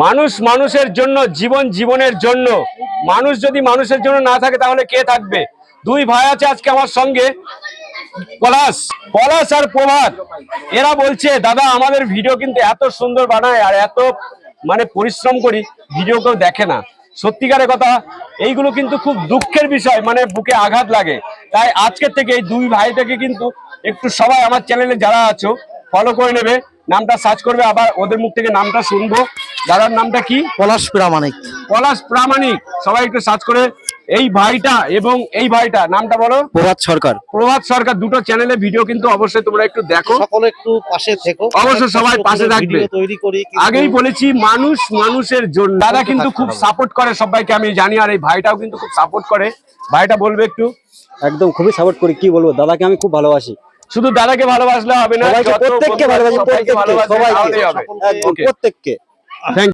মানুষ মানুষের জন্য, জীবন জীবনের জন্য। মানুষ যদি মানুষের জন্য না থাকে তাহলে কে থাকবে? দুই ভাই আছে আজকে আমার সঙ্গে, পলাশ আর প্রভাত। এরা বলছে দাদা আমাদের ভিডিও কিন্তু এত সুন্দর বানায় আর এত পরিশ্রম করি, ভিডিও কেউ দেখে না। সত্যিকারের কথা, এইগুলো কিন্তু খুব দুঃখের বিষয়, বুকে আঘাত লাগে। তাই আজকের থেকে এই দুই ভাইটাকে কিন্তু একটু সবাই আমার চ্যানেলে যারা আছো ফলো করে নেবে, নামটা সার্চ করবে, আবার ওদের মুখ থেকে নামটা শুনবো। দাদার নামটা কি? পলাশ প্রামাণিক। পলাশ প্রামাণিক, সবাই একটু সার্চ করে। এই ভাইটা এবং এই ভাইটা নামটা বলো? প্রভাত সরকার। প্রভাত সরকার, দুটো চ্যানেলে ভিডিও কিন্তু অবশ্যই তোমরা একটু দেখো, সকলে একটু পাশে থেকো, অবশ্যই সবাই পাশে থাকবে। তৈরি করি, আগেই বলেছি মানুষ মানুষের জন্য। দাদা কিন্তু খুব সাপোর্ট করে সবাইকে, আমি জানি, আর এই ভাইটাও কিন্তু খুব সাপোর্ট করে। ভাইটা বলবে একটু? একদম খুবই সাপোর্ট করি, কি বলবো, দাদাকে আমি খুব ভালোবাসি। শুধু দাদাকে ভালোবাসলে হবে না, প্রত্যেককে ভালোবাসি, প্রত্যেককে।